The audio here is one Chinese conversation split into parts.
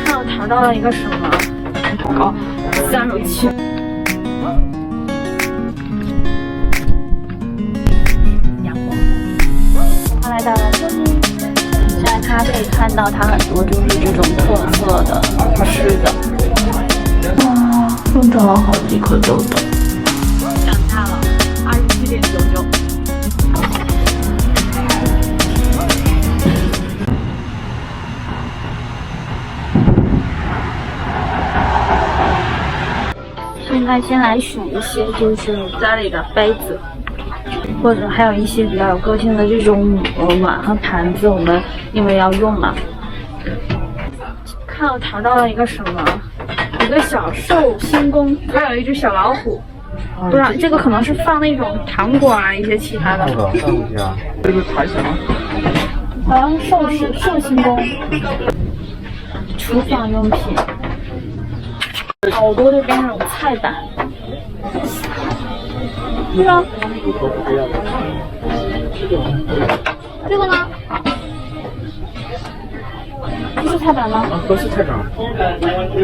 看我淘到了一个什么？哦，307。我来到了这里，现在它可以看到它很多就是这种特色的吃的。哇，种长了好几颗豆豆，长大了，27.99。现在先来选一些就是家里的杯子，或者还有一些比较有个性的这种碗和盘子，我们因为要用嘛。看我淘到了一个什么？一个小寿星公，还有一只小老虎。不知道这个可能是放那种糖果啊，一些其他的。这个抬什么？好像是寿星公。厨房用品。好多这边那种菜板，对啊，这个呢？这是菜板吗？啊，都是菜板。这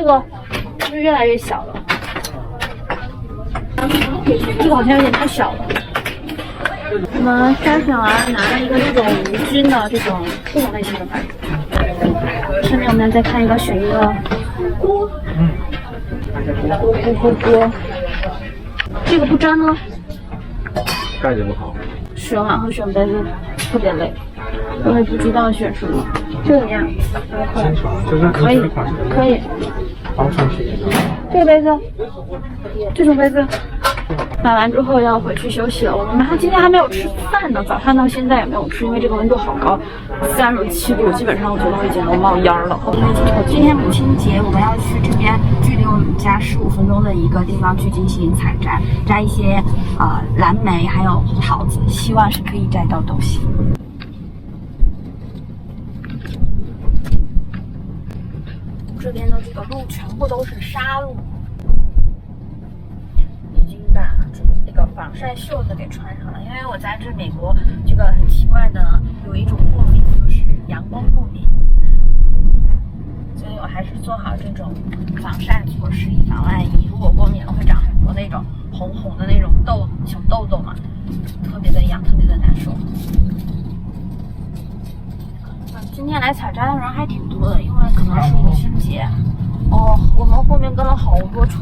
个是不是越来越小了？这个好像有点太小了。我们筛选完拿了一个这种无菌的这种类型的板子。下面我们再看一个，选一个锅。锅。这个不粘呢？盖子不好。选碗和选杯子特别累，我也不知道选什么。这个怎么样？就是可以。包上去。这个杯子，这种杯子。买完之后要回去休息了。我们今天还没有吃饭呢，早上到现在也没有吃，因为这个温度好高，37度，基本上我觉得我已经都冒烟了。今天母亲节，我们要去这边距离我们家15分钟的一个地方去进行采摘，摘一些蓝莓还有桃子，希望是可以摘到东西。这边的这个路全部都是沙路。把那个防晒袖子给穿上了，因为我在美国这个很奇怪的有一种过敏，就是阳光过敏，所以我还是做好这种防晒措施，以防万一。如果过敏了会长很多那种红红的那种小痘痘嘛，特别的痒，特别的难受。今天来采摘的人还挺多的，因为可能是母亲节。哦，我们后面跟了好多车。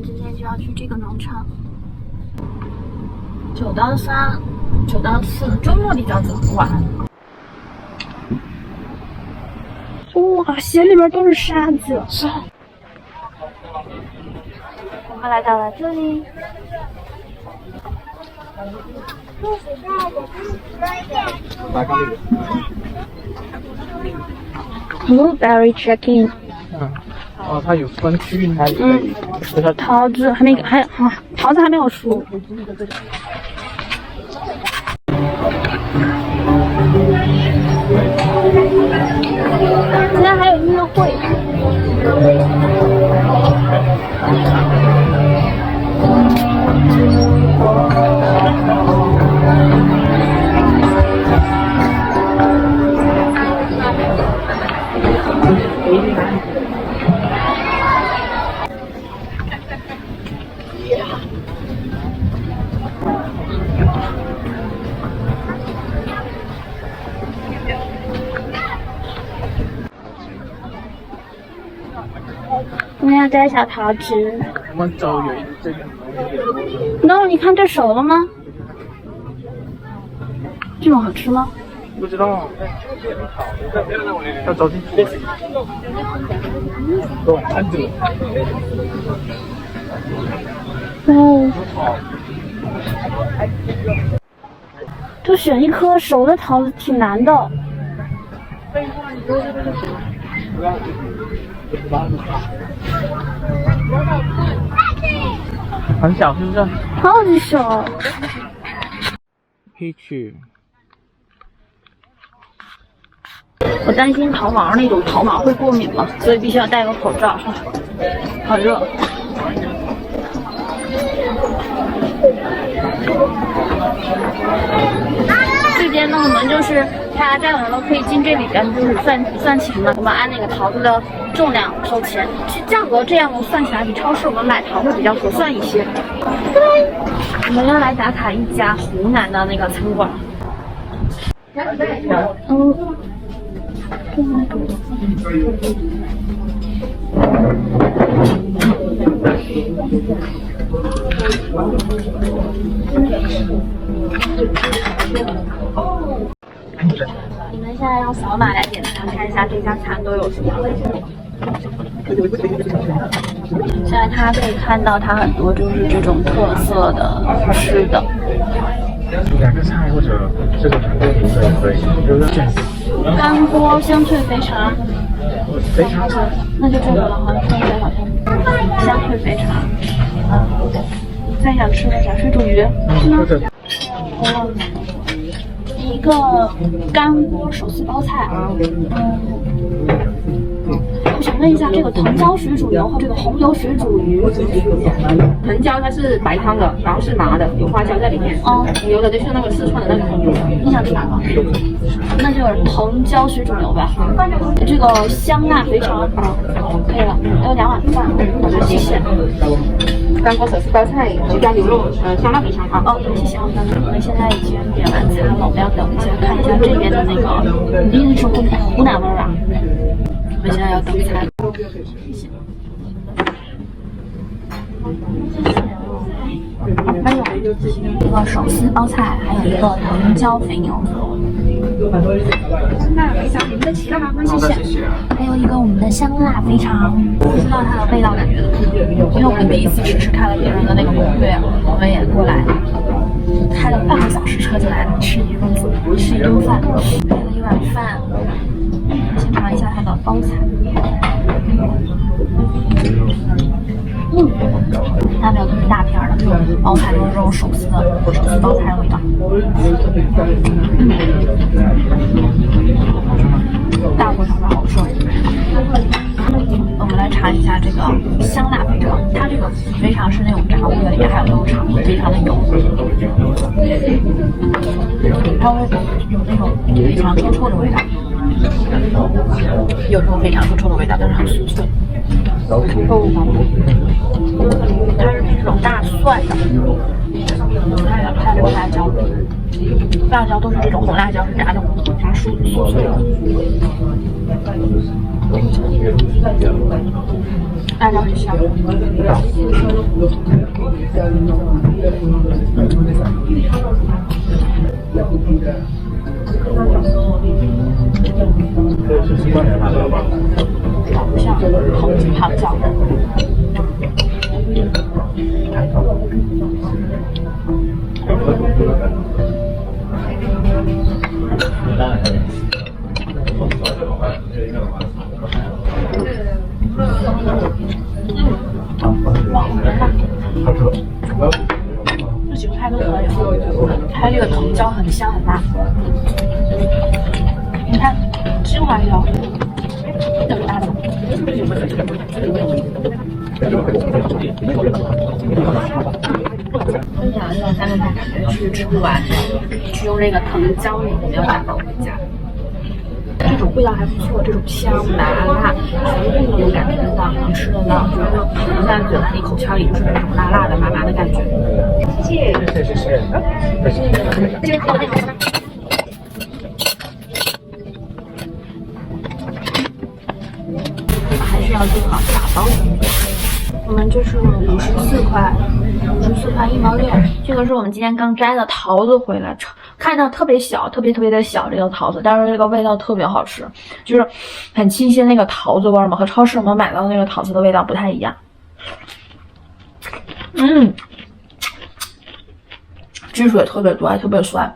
今天就要去这个农场，9到3、9到4，周末比较晚。哇，鞋里边都是沙子。我们来到了这里。Blueberry check-in。哦，它有分区，它桃子桃子还没有熟。今天还有音乐会。我们要摘小桃子。我们走有一这个。No， 你看这熟了吗？这种好吃吗？不知道。要走进去。看着。哦。就选一颗熟的桃子挺难的。很小是不是？超级小。Peach。我担心桃毛那种桃毛会过敏嘛，所以必须要戴个口罩。好热。这边呢，我们就是大家带完了可以进这里边，就是算钱嘛。我们按那个桃子的重量收钱，其实价格这样算起来比超市我们买桃会比较合算一些。我们要来打卡一家湖南的那个餐馆。你们现在用扫码来点餐，看一下这家餐都有什么。现在大家可以看到，它很多就是这种特色的吃的。2个菜或者这种韩国名字也可以，就是干锅香脆肥肠，肥肠是，那就这个了，好像看起来好像香脆肥肠。再想吃个啥？水煮鱼是吗？一个干锅手撕包菜。我想问一下，这个藤椒水煮牛和这个红油水煮鱼，藤椒它是白汤的，然后是麻的，有花椒在里面。牛的就是那个四川的那个红油。你想吃哪个？那就是藤椒水煮牛吧。这个香辣肥肠可以了，还有2碗饭，谢谢。干锅手撕包菜，鸡肝牛肉，香辣肥肠啊。谢谢。我们现在已经点完餐了，我们要等一下看一下这边的那个，一定是湖南味儿啊。我们现在要等餐。还有一个手撕包菜，还有一个藤椒肥牛。那肥肠，你们的齐了吗？谢谢。还有一个我们的香辣肥肠，不知道它的味道感觉怎么样？因为我们第一次吃看了别人的那个攻略，我们也过来开了半个小时车就来吃一顿饭，开了1碗饭。先尝一下它的包菜。它没有都是大片的，包菜都是这种手撕包菜的味道。大火炒饭好吃。我们来尝一下这个香辣肥肠，它这个肥肠是那种炸物的，里面还有肉肠，非常的油。它会有那种非常臭臭的味道，有这种非常臭的味道，但是很酥脆。它是这种大蒜的，还有这个辣椒，辣椒都是这种红辣椒，是炸的炸酥脆的。辣椒很香。像糖饺。这几个菜都可以，还有这个藤椒很香很辣。你看金华椒，这个大的。分享这3个菜，感觉是吃不完的，去用这个藤椒里没有打包回家。这种味道还不错，这种香麻辣全部都能感觉得到，能吃得到，就是能在嘴里口腔里就是那种辣辣的麻麻的感觉。谢谢。这个好那个。还是要做好打包的。我们这是54块1毛6。这个是我们今天刚摘的桃子回来，看到特别小，特别的小这个桃子，但是这个味道特别好吃，就是很清新那个桃子味嘛，和超市我们买到的那个桃子的味道不太一样。汁水特别多，还特别酸。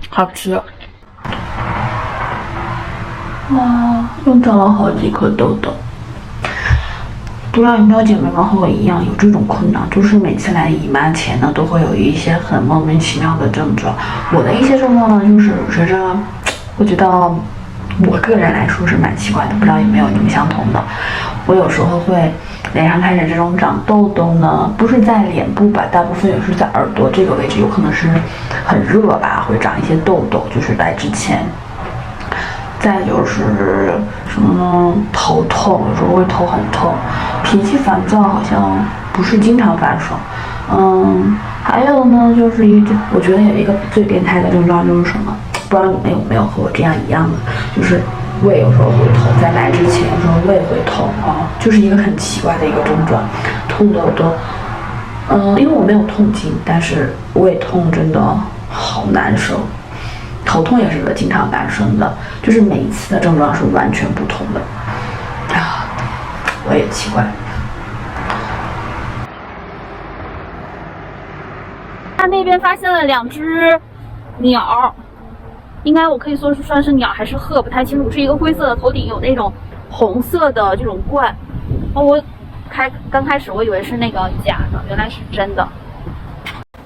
好吃。哇，又长了好几颗痘痘。不知道有没有姐妹们和我一样有这种困扰，就是每次来姨妈前呢，都会有一些很莫名其妙的症状。我的一些症状呢，就是我觉得我个人来说是蛮奇怪的，不知道有没有你们相同的。我有时候会脸上开始这种长痘痘呢，不是在脸部吧，大部分也是在耳朵这个位置，有可能是很热吧，会长一些痘痘，就是来之前。再就是什么呢？头痛，有时候会头很痛，脾气烦躁，好像不是经常发生。还有呢，就是我觉得有一个最变态的症状就是什么？不知道你们有没有和我这样一样的，就是胃有时候会痛，在来之前有时候胃会痛啊，就是一个很奇怪的一个症状，痛的我都，因为我没有痛经，但是胃痛真的好难受。头痛也是个经常发生的，就是每一次的症状是完全不同的啊，我也奇怪。他那边发现了2只鸟，应该我可以说是算是鸟还是鹤，不太清楚。是一个灰色的，头顶有那种红色的这种冠。我刚开始我以为是那个假的，原来是真的。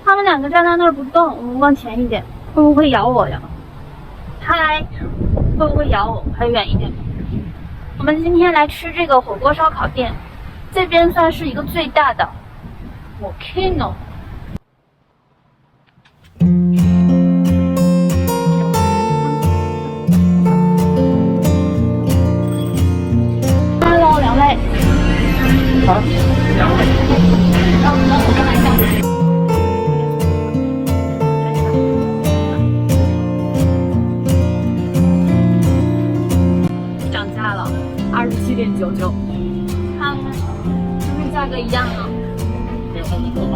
他们2个站在那儿不动，我们往前一点，会不会咬我呀？嗨，会不会咬我？还远一点。我们今天来吃这个火锅烧烤店，这边算是一个最大的 volcano。Hello， 2位。好，2位。我刚来一下。27.99，看是不是价格一样啊？没有，他们都买。